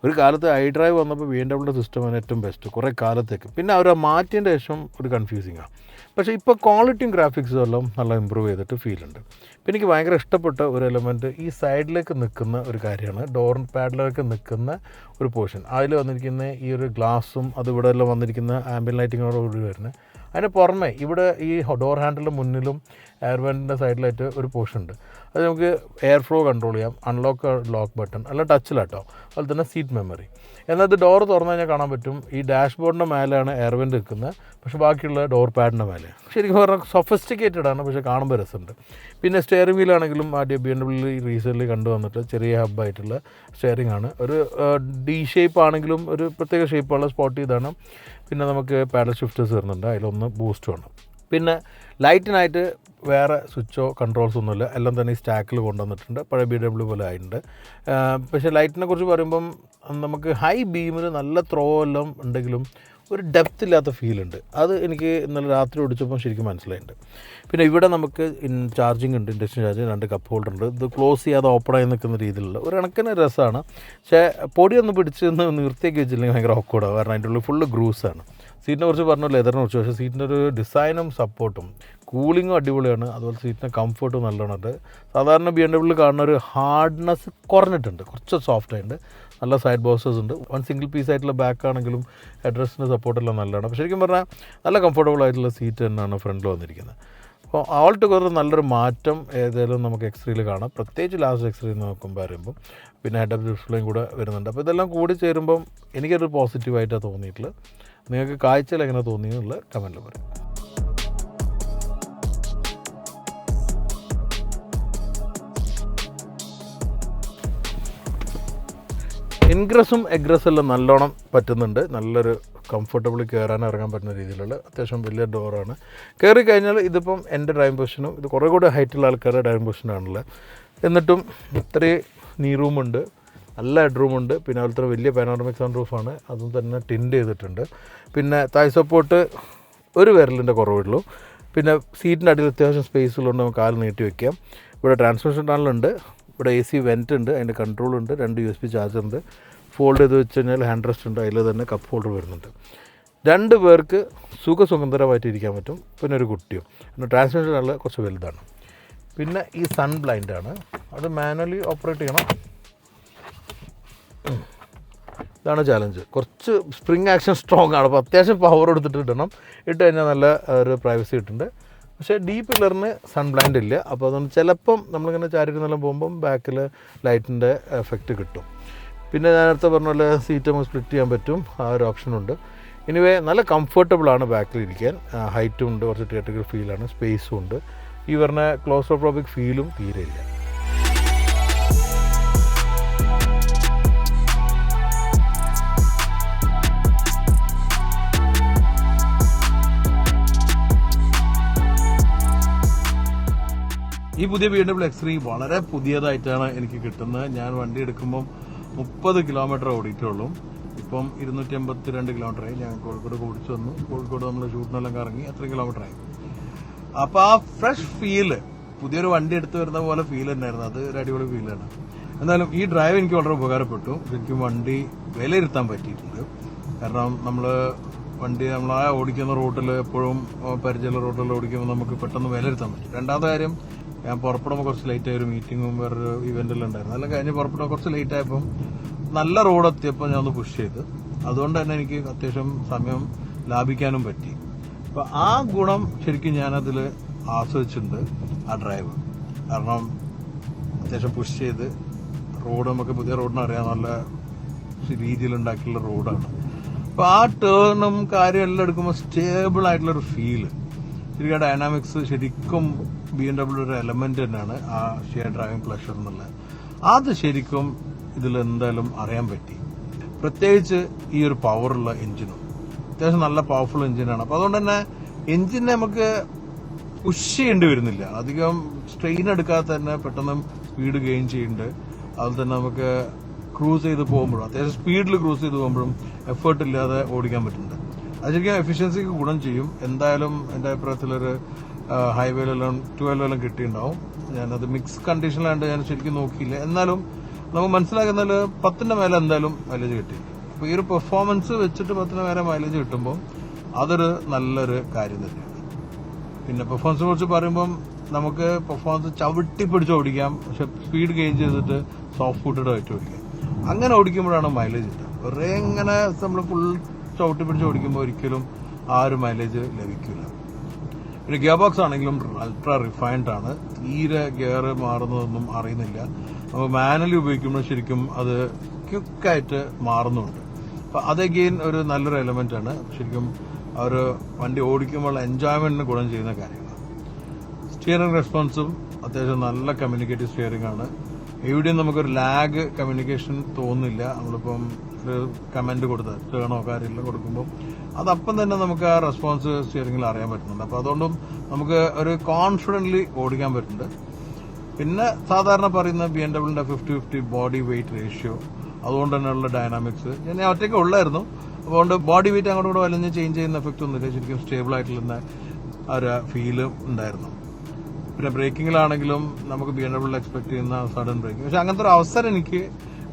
ഒരു കാലത്ത് iDrive വന്നപ്പോൾ BMW സിസ്റ്റമാണ് ഏറ്റവും ബെസ്റ്റ് കുറേ കാലത്തേക്ക്. പിന്നെ അവർ മാറ്റിയതിൻ്റെ ശേഷം ഒരു കൺഫ്യൂസിങ്ങാണ്. പക്ഷേ ഇപ്പോൾ ക്വാളിറ്റിയും ഗ്രാഫിക്സും എല്ലാം നല്ല ഇമ്പ്രൂവ് ചെയ്തിട്ട് ഫീലുണ്ട്. പിന്നെ എനിക്ക് ഭയങ്കര ഇഷ്ടപ്പെട്ട ഒരു എലമെൻറ്റ് ഈ സൈഡിലേക്ക് നിൽക്കുന്ന ഒരു കാര്യമാണ്, ഡോർ പാഡിലേക്ക് നിൽക്കുന്ന ഒരു പോർഷൻ. അതിൽ വന്നിരിക്കുന്ന ഈ ഒരു ഗ്ലാസും അതിവിടെ എല്ലാം വന്നിരിക്കുന്ന ആംബിയൻ ലൈറ്റിങ്ങോടുകൂടി വരുന്നത്. അതിന് പുറമെ ഇവിടെ ഈ ഡോർ ഹാൻഡിലിൻ്റെ മുന്നിലും എയർ വെൻറ്റിൻ്റെ സൈഡിലായിട്ട് ഒരു പോർഷൻ ഉണ്ട്. അത് നമുക്ക് എയർ ഫ്ലോ കൺട്രോൾ ചെയ്യാം, അൺലോക്ക് ലോക്ക് ബട്ടൺ, അല്ല ടച്ചിലാട്ടോ. അതുപോലെ തന്നെ സീറ്റ് മെമ്മറി. എന്നാൽ ഇത് ഡോർ തുറന്നു കഴിഞ്ഞാൽ കാണാൻ പറ്റും ഈ ഡാഷ്ബോർഡിൻ്റെ മേലെയാണ് എയർ വെൻറ്റ് നിൽക്കുന്നത്, പക്ഷേ ബാക്കിയുള്ള ഡോർ പാഡിൻ്റെ മേലെ. ശരിക്കും പറഞ്ഞാൽ സൊഫിസ്റ്റിക്കേറ്റഡ് ആണ്, പക്ഷേ കാണുമ്പോൾ രസമുണ്ട്. പിന്നെ സ്റ്റിയറിംഗ് വീലാണെങ്കിലും ആദ്യം BMW റീസെൻ്റ്ലി കണ്ടുവന്നിട്ട് ചെറിയ ഹബ്ബായിട്ടുള്ള സ്റ്റിയറിംഗ് ആണ്. ഒരു ഡി ഷേപ്പ് ആണെങ്കിലും ഒരു പ്രത്യേക ഷേപ്പുള്ള സ്പോട്ട് ചെയ്താണ്. പിന്നെ നമുക്ക് പാഡൽ ഷിഫ്റ്റേഴ്സ് വരുന്നുണ്ട്, അതിലൊന്ന് ബൂസ്റ്റുമാണ്. പിന്നെ ലൈറ്റിനായിട്ട് വേറെ സ്വിച്ചോ കൺട്രോൾസ് ഒന്നുമില്ല, എല്ലാം തന്നെ ഈ സ്റ്റാക്കിൽ കൊണ്ടുവന്നിട്ടുണ്ട്, പഴയ BMW പോലെ ആയിട്ടുണ്ട്. പക്ഷേ ലൈറ്റിനെ കുറിച്ച് പറയുമ്പം നമുക്ക് ഹൈ ബീമിൽ നല്ല ത്രോ എല്ലാം ഉണ്ടെങ്കിലും ഒരു ഡെപ്ത് ഇല്ലാത്ത ഫീലുണ്ട്. അത് എനിക്ക് ഇന്നലെ രാത്രി ഓടിച്ചപ്പോൾ ശരിക്കും മനസ്സിലായിട്ടുണ്ട്. പിന്നെ ഇവിടെ നമുക്ക് ചാർജിങ് ഉണ്ട്, ഇൻഡക്ഷൻ ചാർജിങ്, 2 കപ്പ് ഹോൾഡർ ഉണ്ട്. ഇത് ക്ലോസ് ചെയ്യാതെ ഓപ്പണായി നിൽക്കുന്ന രീതിയിലുള്ള ഒരു കണക്കിന് രസമാണ്. പക്ഷേ പൊടിയൊന്ന് പിടിച്ച് നിർത്തിയൊക്കെ വെച്ചില്ലെങ്കിൽ ഭയങ്കര ഓക്കോടാണ്, കാരണം അതിൻ്റെ ഉള്ളിൽ ഫുള്ള് ഗ്രൂസാണ്. സീറ്റിനെ കുറിച്ച് പറഞ്ഞു, ലെതറിനെ കുറിച്ച്. പക്ഷേ സീറ്റിൻ്റെ ഒരു ഡിസൈനും സപ്പോർട്ടും കൂളിങ്ങും അടിപൊളിയാണ്. അതുപോലെ സീറ്റിൻ്റെ കംഫർട്ടും നല്ലോണമുണ്ട്. സാധാരണ BMW കാണുന്ന ഒരു ഹാർഡ്നെസ് കുറഞ്ഞിട്ടുണ്ട്, കുറച്ച് സോഫ്റ്റ് ആയിട്ടുണ്ട്. നല്ല സൈഡ് ബോക്സസ് ഉണ്ട്. 1 സിംഗിൾ പീസ് ആയിട്ടുള്ള ബാക്ക് ആണെങ്കിലും ഹെഡ്രസ്റ്റിൻ്റെ സപ്പോർട്ടെല്ലാം നല്ലതാണ്. പക്ഷേ ശരിക്കും പറഞ്ഞാൽ നല്ല കംഫർട്ടബിൾ ആയിട്ടുള്ള സീറ്റ് തന്നെയാണ് ഫ്രണ്ടിൽ വന്നിരിക്കുന്നത്. അപ്പോൾ ഓൾ ടുഗദർ നല്ലൊരു മാറ്റം ഏതായാലും നമുക്ക് X3 കാണാം, പ്രത്യേകിച്ച് ലാസ്റ്റ് X3 നോക്കുമ്പോൾ പറയുമ്പം. പിന്നെ ഹെഡ് അപ്പ് ഡിസ്പ്ലേയും കൂടെ വരുന്നുണ്ട്. അപ്പോൾ ഇതെല്ലാം കൂടി ചേരുമ്പം എനിക്കൊരു പോസിറ്റീവായിട്ടാണ് തോന്നിയിട്ടുള്ളത്. നിങ്ങൾക്ക് കാഴ്ചയിൽ എങ്ങനെ തോന്നിയെന്നുള്ള കമൻറ്റിൽ പറയും. ഇൻഗ്രസും എഗ്രസും എല്ലാം നല്ലോണം പറ്റുന്നുണ്ട്. നല്ലൊരു കംഫർട്ടബിളി കയറാൻ ഇറങ്ങാൻ പറ്റുന്ന രീതിയിലുള്ള അത്യാവശ്യം വലിയ ഡോറാണ്. കയറി കഴിഞ്ഞാൽ ഇതിപ്പം എൻ്റെ ഡ്രൈവിംഗ് പൊസിഷനും ഇത് കുറേ കൂടെ ഹൈറ്റുള്ള ആൾക്കാരുടെ ഡ്രൈവിംഗ് പൊസിഷനാണുള്ളത്. എന്നിട്ടും ഇത്രയും നീ റൂമുണ്ട്, നല്ല ഹെഡ് റൂമുണ്ട്. പിന്നെ അതുപോലെ വലിയ പാനോറമിക് സൺ റൂഫാണ്, അതും തന്നെ ടിൻഡ് ചെയ്തിട്ടുണ്ട്. പിന്നെ തായ് സപ്പോർട്ട് ഒരു വിരലിൻ്റെ കുറവുള്ളൂ. പിന്നെ സീറ്റിൻ്റെ അടിയിൽ അത്യാവശ്യം സ്പേസ് ഉള്ളതുകൊണ്ട് നമുക്ക് കാല് നീട്ടി വയ്ക്കാം. ഇവിടെ ട്രാൻസ്മിഷൻ ടണലുണ്ട്, ഇവിടെ AC വെൻറ്റ് ഉണ്ട്, അതിൻ്റെ കൺട്രോൾ ഉണ്ട്, 2 USB ചാർജർ ഉണ്ട്. ഫോൾഡ് ചെയ്ത് വെച്ച് കഴിഞ്ഞാൽ ഹാൻഡ് റെസ്റ്റ് ഉണ്ട്, അതിൽ തന്നെ കപ്പ് ഹോൾഡർ വരുന്നുണ്ട്. 2 പേർക്ക് സുഖസുന്ദരമായിട്ട് ഇരിക്കാൻ പറ്റും. പിന്നെ ഒരു കുട്ടിയും. പിന്നെ ട്രാൻസ്മിഷൻ ടണൽ കുറച്ച് വലുതാണ്. പിന്നെ ഈ സൺ ബ്ലൈൻഡാണ്, അത് മാനുവലി ഓപ്പറേറ്റ് ചെയ്യണം. ഇതാണ് ചാലഞ്ച്. കുറച്ച് സ്പ്രിങ് ആക്ഷൻ സ്ട്രോങ് ആണ്, അപ്പോൾ അത്യാവശ്യം പവർ എടുത്തിട്ട് ഇടണം. ഇട്ട് കഴിഞ്ഞാൽ നല്ല ഒരു പ്രൈവസി കിട്ടുന്നുണ്ട്. പക്ഷേ ഡി പില്ലറിന് സൺ ബ്ലൈൻഡ് ഇല്ല. അപ്പോൾ അതുകൊണ്ട് ചിലപ്പം നമ്മളിങ്ങനെ ചാരിരുന്നെല്ലാം പോകുമ്പം ബാക്കിൽ ലൈറ്റിൻ്റെ എഫക്റ്റ് കിട്ടും. പിന്നെ ഞാൻ നേരത്തെ പറഞ്ഞ പോലെ സീറ്റ് നമുക്ക് സ്പ്ലിറ്റ് ചെയ്യാൻ പറ്റും, ആ ഒരു ഓപ്ഷനുണ്ട്. എനിവേ നല്ല കംഫർട്ടബിളാണ് ബാക്കിലിരിക്കാൻ. ഹൈറ്റും ഉണ്ട്, കുറച്ച് തിയേറ്ററിക്കൽ ഫീലാണ്, സ്പേസും ഉണ്ട്. ഈ പറഞ്ഞ ക്ലോസ്ട്രോഫോബിക് ഫീലും തീരെയില്ല. ഈ പുതിയ BMW X3 വളരെ പുതിയതായിട്ടാണ് എനിക്ക് കിട്ടുന്നത്. ഞാൻ വണ്ടി എടുക്കുമ്പം 30 കിലോമീറ്റർ ഓടിയിട്ടുള്ളൂ. ഇപ്പം 282 കിലോമീറ്ററായി. ഞാൻ കോഴിക്കോട് ഓടിച്ചു വന്നു. കോഴിക്കോട് നമ്മൾ ഷൂട്ടിനെല്ലാം കറങ്ങി അത്ര കിലോമീറ്ററായി. അപ്പോൾ ആ ഫ്രഷ് ഫീല്, പുതിയൊരു വണ്ടി എടുത്ത് വരുന്ന പോലെ ഫീൽ തന്നെയായിരുന്നു. അത് ഒരു അടിപൊളി ഫീലാണ്. എന്നാലും ഈ ഡ്രൈവ് എനിക്ക് വളരെ ഉപകാരപ്പെട്ടു. ശരിക്കും വണ്ടി വിലയിരുത്താൻ പറ്റിയിട്ടുണ്ട്. കാരണം നമ്മൾ ആ ഓടിക്കുന്ന റൂട്ടിൽ എപ്പോഴും പരിചയമുള്ള റൂട്ടിൽ ഓടിക്കുമ്പോൾ നമുക്ക് പെട്ടെന്ന് വിലയിരുത്താൻ പറ്റും. രണ്ടാമത്തെ കാര്യം, ഞാൻ പുറപ്പെടുമ്പോൾ കുറച്ച് ലേറ്റായി, ഒരു മീറ്റിങ്ങും വേറൊരു ഇവൻ്റെല്ലാം ഉണ്ടായിരുന്നു. അതെല്ലാം കഴിഞ്ഞ് പുറപ്പെടുമ്പോൾ കുറച്ച് ലേറ്റ് ആയപ്പം നല്ല റോഡ് എത്തിയപ്പോൾ ഞാൻ ഒന്ന് പുഷ് ചെയ്ത്, അതുകൊണ്ട് തന്നെ എനിക്ക് അത്യാവശ്യം സമയം ലാഭിക്കാനും പറ്റി. അപ്പോൾ ആ ഗുണം ശരിക്കും ഞാനതിൽ ആസ്വദിച്ചിട്ടുണ്ട്, ആ ഡ്രൈവ്. കാരണം അത്യാവശ്യം പുഷ് ചെയ്ത് റോഡ് നമുക്ക് പുതിയ റോഡിന് അറിയാം, നല്ല രീതിയിൽ ഉണ്ടാക്കിയുള്ള റോഡാണ്. അപ്പോൾ ആ ടേണും കാര്യം എല്ലാം എടുക്കുമ്പോൾ സ്റ്റേബിൾ ആയിട്ടുള്ളൊരു ഫീല്, ശരിക്കും ഡൈനാമിക്സ് ശരിക്കും BMW ഒരു എലമെന്റ് തന്നെയാണ് ആ ഷിയർ ഡ്രൈവിംഗ് പ്ലഷർ എന്നുള്ളത്. അത് ശരിക്കും ഇതിൽ എന്തായാലും അറിയാൻ പറ്റി. പ്രത്യേകിച്ച് ഈ ഒരു പവറുള്ള എഞ്ചിനും അത്യാവശ്യം നല്ല പവർഫുൾ എഞ്ചിനാണ്. അപ്പോൾ അതുകൊണ്ട് തന്നെ എഞ്ചിനെ നമുക്ക് പുഷ് ചെയ്യേണ്ടി വരുന്നില്ല, അധികം സ്ട്രെയിൻ എടുക്കാതെ തന്നെ പെട്ടെന്ന് സ്പീഡ് ഗെയിൻ ചെയ്യുന്നുണ്ട്. അതുപോലെ തന്നെ നമുക്ക് ക്രൂസ് ചെയ്ത് പോകുമ്പോഴും അത്യാവശ്യം സ്പീഡിൽ ക്രൂസ് ചെയ്ത് പോകുമ്പോഴും എഫേർട്ട് ഇല്ലാതെ ഓടിക്കാൻ പറ്റുന്നുണ്ട്. അത് ശരിക്കും എഫിഷ്യൻസിക്ക് ഗുണം ചെയ്യും. എന്തായാലും എൻ്റെ അഭിപ്രായത്തിലൊരു ഹൈവേയിലെല്ലാം 12 കിട്ടിയിട്ടുണ്ടാവും. ഞാനത് മിക്സ് കണ്ടീഷനിലാണ്ട് ഞാൻ ശരിക്കും നോക്കിയില്ല. എന്നാലും നമുക്ക് മനസ്സിലാക്കുന്നതിൽ 10ന്റെ മേലെ എന്തായാലും മൈലേജ് കിട്ടി. അപ്പോൾ ഈ ഒരു പെർഫോമൻസ് വെച്ചിട്ട് 10ന് മേലെ മൈലേജ് കിട്ടുമ്പോൾ അതൊരു നല്ലൊരു കാര്യം തന്നെയാണ്. പിന്നെ പെർഫോമൻസിനെ കുറിച്ച് പറയുമ്പം നമുക്ക് പെർഫോമൻസ് ചവിട്ടി പിടിച്ച് ഓടിക്കാം, പക്ഷെ സ്പീഡ് ഗെയിൻ ചെയ്തിട്ട് സോഫ്റ്റ് ഫുട്ടഡ് ആയിട്ട് ഓടിക്കാം. അങ്ങനെ ഓടിക്കുമ്പോഴാണ് മൈലേജ് കിട്ടുക. വെറുതെ ഇങ്ങനെ നമ്മൾ ഫുൾ ചവിട്ടി പിടിച്ച് ഓടിക്കുമ്പോൾ ഒരിക്കലും ആ ഒരു മൈലേജ് ലഭിക്കില്ല. പിന്നെ ഗിയർ ബോക്സ് ആണെങ്കിലും അൾട്രാ റിഫൈൻഡ് ആണ്, തീരെ ഗിയർ മാറുന്നതൊന്നും അറിയുന്നില്ല. നമ്മൾ മാനുവലി ഉപയോഗിക്കുമ്പോൾ ശരിക്കും അത് ക്വിക്കായിട്ട് മാറുന്നുണ്ട്. അപ്പം അത് അഗെയിൻ ഒരു നല്ലൊരു എലമെന്റ് ആണ്. ശരിക്കും ആ ഒരു വണ്ടി ഓടിക്കുമ്പോൾ എൻജോയ്മെന്റിന് ഗുണം ചെയ്യുന്ന കാര്യമാണ്. സ്റ്റിയറിംഗ് റെസ്പോൺസും അത്യാവശ്യം നല്ല കമ്മ്യൂണിക്കേറ്റീവ് സ്റ്റിയറിംഗ് ആണ്. എവിടെയും നമുക്കൊരു ലാഗ് കമ്മ്യൂണിക്കേഷൻ തോന്നില്ല. നമ്മളിപ്പം ഒരു കമന്റ് കൊടുത്ത് ടേണോ കാര്യമെല്ലാം കൊടുക്കുമ്പോൾ അതപ്പം തന്നെ നമുക്ക് ആ റെസ്പോൺസ് സ്റ്റിയറിംഗിൽ അറിയാൻ പറ്റുന്നുണ്ട്. അപ്പോൾ അതുകൊണ്ടും നമുക്ക് ഒരു കോൺഫിഡന്റ്ലി ഓടിക്കാൻ പറ്റുന്നുണ്ട്. പിന്നെ സാധാരണ പറയുന്ന BMW 50-50 ബോഡി വെയിറ്റ് റേഷ്യോ, അതുകൊണ്ട് തന്നെയുള്ള ഡൈനാമിക്സ് ഞാൻ ഒറ്റയ്ക്ക് ഉള്ളായിരുന്നു. അതുകൊണ്ട് ബോഡി വെയിറ്റ് അങ്ങോട്ടും കൂടെ വലിഞ്ഞ് ചേഞ്ച് ചെയ്യുന്ന എഫക്റ്റ് ഒന്നുമില്ല. ശരിക്കും സ്റ്റേബിൾ ആയിട്ടുള്ള ആ ഒരു ഫീല് ഉണ്ടായിരുന്നു. പിന്നെ ബ്രേക്കിങ്ങിലാണെങ്കിലും നമുക്ക് BMW എക്സ്പെക്ട് ചെയ്യുന്ന സഡൻ ബ്രേക്കിംഗ്, പക്ഷെ അങ്ങനത്തെ ഒരു അവസരം എനിക്ക്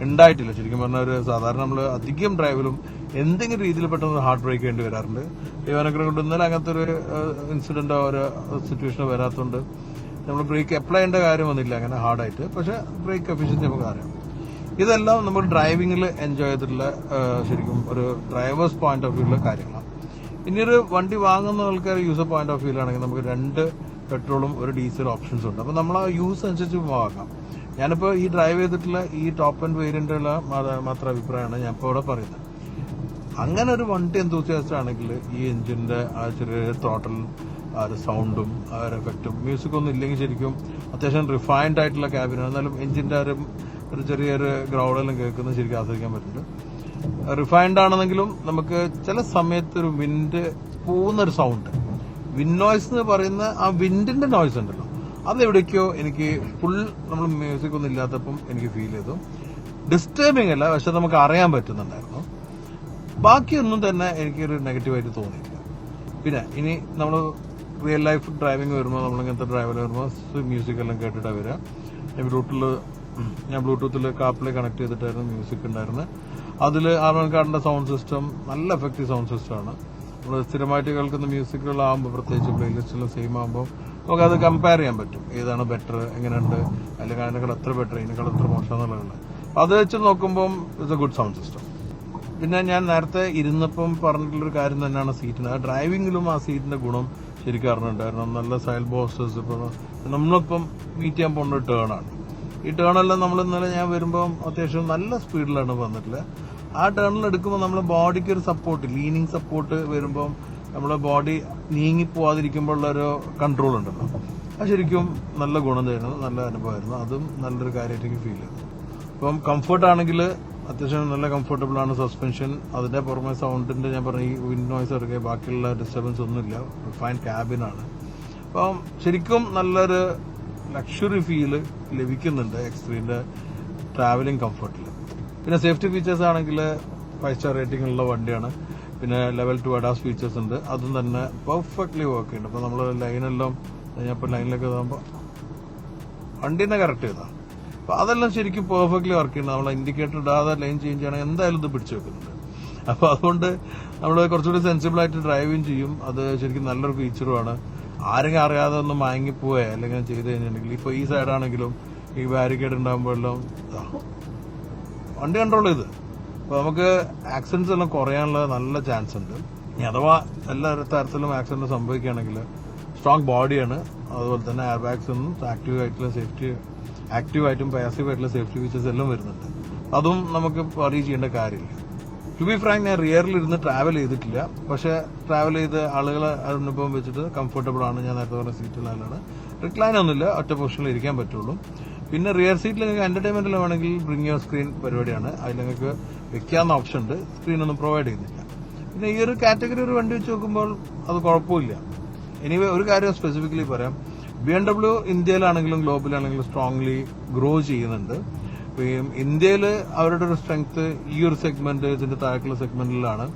ഉണ്ടായിട്ടില്ല. ശരിക്കും പറഞ്ഞാൽ ഒരു സാധാരണ നമ്മൾ അധികം ഡ്രൈവിലും എന്തെങ്കിലും രീതിയിൽ പെട്ടെന്ന് ഹാർഡ് ബ്രേക്ക് ചെയ്യേണ്ടി വരാറുണ്ട്. ദൈവാനുഗ്രഹം കൊണ്ട് ഇന്നലെ അങ്ങനത്തെ ഒരു ഇൻസിഡന്റോ ഒരു സിറ്റുവേഷനോ വരാത്തതുകൊണ്ട് നമ്മൾ ബ്രേക്ക് അപ്ലൈ ചെയ്യേണ്ട കാര്യം വന്നില്ല അങ്ങനെ ഹാർഡായിട്ട്. പക്ഷെ ബ്രേക്ക് എഫിഷ്യൻസി നമുക്ക് അറിയാം. ഇതെല്ലാം നമ്മൾ ഡ്രൈവിംഗിൽ എൻജോയ് ചെയ്തിട്ടുള്ള ശരിക്കും ഒരു ഡ്രൈവേഴ്സ് പോയിന്റ് ഓഫ് വ്യൂള്ള കാര്യങ്ങളാണ്. ഇനി ഒരു വണ്ടി വാങ്ങുന്ന ആൾക്കാർ യൂസർ പോയിന്റ് ഓഫ് വ്യൂലാണെങ്കിൽ നമുക്ക് 2 പെട്രോളും ഒരു ഡീസൽ ഓപ്ഷൻസ് ഉണ്ട്. അപ്പോൾ നമ്മൾ ആ യൂസ് അനുസരിച്ച് വാങ്ങാം. ഞാനിപ്പോൾ ഈ ഡ്രൈവ് ചെയ്തിട്ടുള്ള ഈ ടോപ്പ് ആൻഡ് വേരിയന്റുള്ള മാത്രം അഭിപ്രായമാണ് ഞാൻ ഇപ്പോൾ ഇവിടെ പറയുന്നത്. അങ്ങനെ ഒരു വണ്ടി എന്തൂസിയാസ്റ്റ് ആണെങ്കിൽ ഈ എഞ്ചിന്റെ ആ ചെറിയ ടോട്ടൽ ആ ഒരു സൗണ്ടും ആ ഒരു എഫക്റ്റും മ്യൂസിക് ഒന്നും ഇല്ലെങ്കിൽ ശരിക്കും അത്യാവശ്യം റിഫൈൻഡ് ആയിട്ടുള്ള ക്യാബിനാണ്. എന്നാലും എഞ്ചിന്റെ ഒരു ചെറിയൊരു ഗ്രൗഡെല്ലാം കേൾക്കുന്നത് ശരിക്കും ആസ്വദിക്കാൻ പറ്റുന്നുണ്ട്. റിഫൈൻഡ് ആണെന്നെങ്കിലും നമുക്ക് ചില സമയത്ത് ഒരു വിൻഡ് പോകുന്നൊരു സൗണ്ട്, വിൻഡ് നോയ്സ് എന്ന് പറയുന്ന ആ വിൻഡിന്റെ നോയ്സ് ഉണ്ടല്ലോ, അതെവിടേക്കോ എനിക്ക് ഫുൾ നമ്മൾ മ്യൂസിക് ഒന്നും ഇല്ലാത്തപ്പം എനിക്ക് ഫീൽ ചെയ്തു. ഡിസ്റ്റർബിംഗ് അല്ല, പക്ഷെ നമുക്ക് അറിയാൻ പറ്റുന്നുണ്ടായിരുന്നു. ബാക്കിയൊന്നും തന്നെ എനിക്കൊരു നെഗറ്റീവായിട്ട് തോന്നിയില്ല. പിന്നെ ഇനി നമ്മൾ റിയൽ ലൈഫ് ഡ്രൈവിംഗ് വരുമ്പോൾ നമ്മളിങ്ങനത്തെ ഡ്രൈവിൽ വരുമ്പോൾ മ്യൂസിക് എല്ലാം കേട്ടിട്ടാണ് വരിക. ഞാൻ ബ്ലൂടൂത്തിൽ കാപ്പിൽ കണക്ട് ചെയ്തിട്ടായിരുന്നു മ്യൂസിക് ഉണ്ടായിരുന്നത്. അതിൽ ആർമൻകാർഡിന്റെ സൗണ്ട് സിസ്റ്റം നല്ല എഫക്റ്റീവ് സൗണ്ട് സിസ്റ്റമാണ്. നമ്മൾ സ്ഥിരമായിട്ട് കേൾക്കുന്ന മ്യൂസിക്കുകളാകുമ്പോൾ പ്രത്യേകിച്ച് പ്ലേലിസ്റ്റിൽ സെയിം ആകുമ്പോൾ നമുക്കത് കമ്പയർ ചെയ്യാൻ പറ്റും, ഏതാണ് ബെറ്റർ, എങ്ങനെയുണ്ട്, അല്ലെങ്കിൽ അതിനേക്കാൾ എത്ര ബെറ്റർ, ഇതിനേക്കാൾ എത്ര മോശം എന്നുള്ളത്. അത് വെച്ച് നോക്കുമ്പോൾ it's A good sound system. പിന്നെ ഞാൻ നേരത്തെ ഇരുന്നപ്പം പറഞ്ഞിട്ടുള്ളൊരു കാര്യം തന്നെയാണ് സീറ്റിന്. ആ ഡ്രൈവിംഗിലും ആ സീറ്റിന്റെ ഗുണം ശരിക്കും അറിഞ്ഞിട്ടുണ്ടായിരുന്നു. നല്ല സൈഡ് ബോക്സസ്. ഇപ്പോൾ നമ്മളിപ്പം മീറ്റ് ചെയ്യാൻ പോകുന്ന ഒരു ടേണാണ്. ഈ ടേണെല്ലാം നമ്മൾ ഇന്നലെ ഞാൻ വരുമ്പോൾ അത്യാവശ്യം നല്ല സ്പീഡിലാണ് വന്നിട്ടുള്ളത്. ആ ടേണിൽ എടുക്കുമ്പോൾ നമ്മുടെ ബോഡിക്ക് ഒരു സപ്പോർട്ട്, ലീനിങ് സപ്പോർട്ട് വരുമ്പോൾ നമ്മുടെ ബോഡി നീങ്ങിപ്പോവാതിരിക്കുമ്പോൾ ഉള്ളൊരു കൺട്രോൾ ഉണ്ടല്ലോ, അത് ശരിക്കും നല്ല ഗുണം തരുന്നത് നല്ല അനുഭവമായിരുന്നു. അതും നല്ലൊരു കാര്യമായിട്ട് എനിക്ക് ഫീൽ ചെയ്തു. ഇപ്പം കംഫർട്ട് ആണെങ്കിൽ അത്യാവശ്യം നല്ല കംഫർട്ടബിൾ ആണ് സസ്പെൻഷൻ. അതിന്റെ പുറമെ സൗണ്ടിന്റെ ഞാൻ പറഞ്ഞ ഈ വിൻഡ് നോയ്സ് ഇറങ്ങിയ ബാക്കിയുള്ള ഡിസ്റ്റർബൻസ് ഒന്നുമില്ല. റിഫൈൻ ക്യാബിനാണ്. അപ്പം ശരിക്കും നല്ലൊരു ലക്ഷറി ഫീല് ലഭിക്കുന്നുണ്ട് X3ന്റെ ട്രാവലിംഗ് കംഫർട്ടിൽ. പിന്നെ സേഫ്റ്റി ഫീച്ചേഴ്സ് ആണെങ്കിൽ 5 സ്റ്റാർ റേറ്റിംഗ് ഉള്ള വണ്ടിയാണ്. പിന്നെ ലെവൽ 2 ADAS ഫീച്ചേഴ്സ് ഉണ്ട്, അതും തന്നെ പെർഫെക്റ്റ്ലി വർക്ക് ചെയ്യുന്നുണ്ട്. അപ്പോൾ നമ്മൾ ലൈനെല്ലാം ഞാൻ ഇപ്പോൾ ലൈനിലേക്ക് എത്തുമ്പോൾ വണ്ടീനെ കറക്റ്റ് ചെയ്താണ്. അപ്പോൾ അതെല്ലാം ശരിക്കും പെർഫെക്റ്റ്ലി വർക്ക് ചെയ്യുന്നത്. നമ്മൾ ഇൻഡിക്കേറ്റർ ഇടാതെ ലൈൻ ചേഞ്ച് ചെയ്യണമെങ്കിൽ എന്തായാലും ഇത് പിടിച്ചു വെക്കുന്നുണ്ട്. അപ്പോൾ അതുകൊണ്ട് നമ്മൾ കുറച്ചുകൂടി സെൻസിബിൾ ആയിട്ട് ഡ്രൈവിങ് ചെയ്യും. അത് ശരിക്കും നല്ലൊരു ഫീച്ചറുമാണ്. ആരെങ്കിലും അറിയാതെ ഒന്ന് മയങ്ങിപ്പോവേ അല്ലെങ്കിൽ ചെയ്ത് കഴിഞ്ഞിട്ടുണ്ടെങ്കിൽ ഇപ്പോൾ ഈ സൈഡാണെങ്കിലും ഈ ബാരിക്കേഡ് ഉണ്ടാകുമ്പോഴെല്ലാം വണ്ടി കൺട്രോൾ ചെയ്ത് അപ്പോൾ നമുക്ക് ആക്സിഡൻസ് എല്ലാം കുറയാനുള്ള നല്ല ചാൻസ് ഉണ്ട്. ഇനി അഥവാ എല്ലാ തരത്തിലും ആക്സിഡന്റ് സംഭവിക്കുകയാണെങ്കിൽ സ്ട്രോങ് ബോഡിയാണ്, അതുപോലെ തന്നെ എയർ ബാഗ്സ് ഒന്നും ആക്റ്റീവ് ആയിട്ടുള്ള സേഫ്റ്റി ആക്റ്റീവായിട്ടും പാസീവായിട്ടുള്ള സേഫ്റ്റി ഫീച്ചേഴ്സ് എല്ലാം വരുന്നുണ്ട്. അതും നമുക്ക് വറി ചെയ്യേണ്ട കാര്യമില്ല. ടു ബി ഫ്രാങ്ക്, ഞാൻ റിയറിൽ ഇരുന്ന് ട്രാവൽ ചെയ്തിട്ടില്ല. പക്ഷേ ട്രാവൽ ചെയ്ത് ആളുകളെ അനുഭവം വെച്ചിട്ട് കംഫർട്ടബിൾ ആണ്. ഞാൻ നേരത്തെ പറഞ്ഞ സീറ്റിലാണ്. റിക്ലൈൻ ഒന്നുമില്ല, ഒറ്റ പൊസിഷനിൽ ഇരിക്കാൻ പറ്റുള്ളൂ. പിന്നെ റിയർ സീറ്റിൽ നിങ്ങൾക്ക് എന്റർടൈൻമെന്റിൽ വേണമെങ്കിൽ ബ്രിങ് യുവർ സ്ക്രീൻ പരിപാടിയാണ്. അതിൽ നിങ്ങൾക്ക് വെക്കാവുന്ന ഓപ്ഷൻ ഉണ്ട്. സ്ക്രീനൊന്നും പ്രൊവൈഡ് ചെയ്യുന്നില്ല. പിന്നെ ഈ ഒരു കാറ്റഗറി ഒരു വണ്ടി വെച്ച് നോക്കുമ്പോൾ അത് കുഴപ്പമില്ല. എനിവേ ഒരു കാര്യം സ്പെസിഫിക്കലി പറയാം, BMW ഇന്ത്യയിലാണെങ്കിലും ഗ്ലോബലാണെങ്കിലും സ്ട്രോങ്ലി ഗ്രോ ചെയ്യുന്നുണ്ട്. ഇന്ത്യയിൽ അവരുടെ ഒരു സ്ട്രെങ്ത് ഈ ഒരു സെഗ്മെന്റ്, ഇതിന്റെ താഴെയുള്ള സെഗ്മെന്റിലാണ്.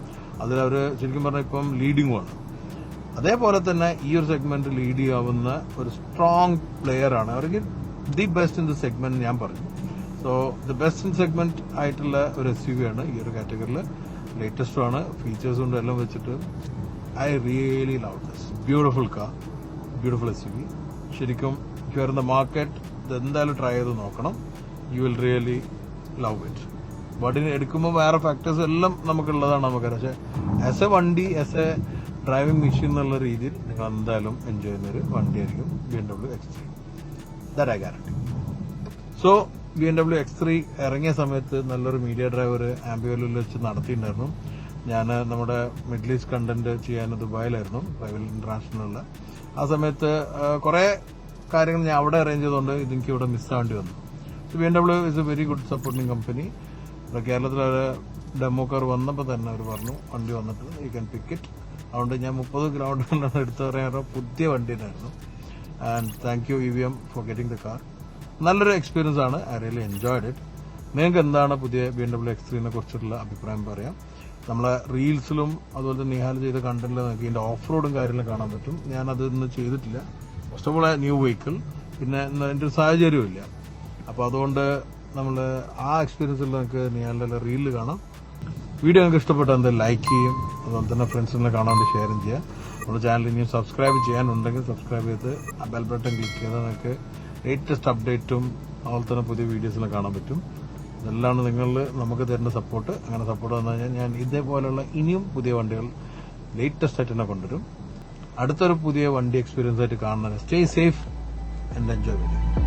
അതിലവർ ശരിക്കും പറഞ്ഞാൽ ഇപ്പം ലീഡിങ്ങുമാണ്. അതേപോലെ തന്നെ ഈ ഒരു സെഗ്മെന്റ് ലീഡ് ചെയ്യാവുന്ന ഒരു സ്ട്രോങ് പ്ലെയർ ആണ്. അവർക്ക് the best in the segment ഞാൻ പറഞ്ഞു. So the best in segment ആയിട്ടുള്ള ഒരു SUV ആണ് ഈ ഒരു കാറ്റഗറിയിൽ. ലേറ്റസ്റ്റും ആണ്, ഫീച്ചേഴ്സും ഉണ്ട്, എല്ലാം വെച്ചിട്ട് I really love this beautiful car, beautiful SUV. ശരിക്കും if you are in the market ഇത് എന്തായാലും ട്രൈ ചെയ്ത് നോക്കണം. You will really love it. വണ്ടിന് എടുക്കുമ്പോൾ വേറെ ഫാക്ടേഴ്സ് എല്ലാം നമുക്കുള്ളതാണ് നമുക്കറിയാം. പക്ഷെ ആസ് എ വണ്ടി, ആസ് എ ഡ്രൈവിംഗ് മെഷീൻ എന്നുള്ള രീതിയിൽ നിങ്ങൾ എന്തായാലും എൻജോയ് ചെയ്യുന്ന ഒരു വണ്ടിയായിരിക്കും BMW X3. That I guarantee. So BMW X3 ഇറങ്ങിയ സമയത്ത് നല്ലൊരു മീഡിയ ഡ്രൈവർ ആംബിവലിൽ വെച്ച് നടത്തിയിട്ടുണ്ടായിരുന്നു. ഞാൻ നമ്മുടെ മിഡിൽ ഈസ്റ്റ് കണ്ടന്റ് ചെയ്യാൻ ദുബായിലായിരുന്നു, റൈവൽ ഇന്റർനാഷണലിൽ. ആ സമയത്ത് കുറെ കാര്യങ്ങൾ ഞാൻ അവിടെ അറേഞ്ച് ചെയ്തുകൊണ്ട് ഇതെനിക്ക് ഇവിടെ മിസ്സാവേണ്ടി വന്നു. BMW is A very good supporting company. കേരളത്തിൽ ഒരു ഡെമോ കാർ വന്നപ്പോൾ തന്നെ അവർ പറഞ്ഞു വണ്ടി വന്നിട്ട് യു ക്യാൻ പിക്ക് ഇറ്റ്. അതുകൊണ്ട് ഞാൻ 30 കിലോമീറ്ററിനാണ് എടുത്തു പറയാറ്. പുതിയ വണ്ടി തന്നെയായിരുന്നു. And thank you EVM for getting the car. നല്ലൊരു എക്സ്പീരിയൻസ് ആണ്. I really enjoyed it. നിങ്ങൾക്ക് എന്താണ് പുതിയ BMW X3 കുറിച്ചിട്ടുള്ള അഭിപ്രായം പറയാം. നമ്മളെ റീൽസിലും അതുപോലെ തന്നെ നിഹാൽ ചെയ്ത കണ്ടന്റിൽ നമുക്ക് ഇതിന്റെ ഓഫ് റോഡും കാര്യങ്ങളും കാണാൻ പറ്റും. ഞാൻ അതൊന്നും ചെയ്തിട്ടില്ല. First of all new vehicle, പിന്നെ എൻ്റെ ഒരു സാഹചര്യവും ഇല്ല. അപ്പോൾ അതുകൊണ്ട് നമ്മൾ ആ എക്സ്പീരിയൻസിൽ നമുക്ക് നിഹാലിന്റെ റീലിൽ കാണാം. വീഡിയോ നിങ്ങൾക്ക് ഇഷ്ടപ്പെട്ടാൽ എന്തായാലും ലൈക്ക് ചെയ്യും, അതുപോലെ തന്നെ ഫ്രണ്ട്സിനെ കാണാൻ വേണ്ടി ഷെയറും ചെയ്യുക. നമ്മുടെ ചാനൽ ഇനിയും സബ്സ്ക്രൈബ് ചെയ്യാനുണ്ടെങ്കിൽ സബ്സ്ക്രൈബ് ചെയ്ത് ആ ബെൽ ബട്ടൺ ക്ലിക്ക് ചെയ്താൽ നിങ്ങൾക്ക് ലേറ്റസ്റ്റ് അപ്ഡേറ്റും അതുപോലെ തന്നെ പുതിയ വീഡിയോസിലും കാണാൻ പറ്റും. ഇതെല്ലാം നിങ്ങൾ നമുക്ക് തരുന്ന സപ്പോർട്ട്. അങ്ങനെ സപ്പോർട്ട് വന്നു കഴിഞ്ഞാൽ ഞാൻ ഇതേപോലെയുള്ള ഇനിയും പുതിയ വണ്ടികൾ ലേറ്റസ്റ്റ് ആയിട്ട് തന്നെ കൊണ്ടുവരും. അടുത്തൊരു പുതിയ വണ്ടി എക്സ്പീരിയൻസ് ആയിട്ട് കാണുന്നത്. Stay safe and enjoy video.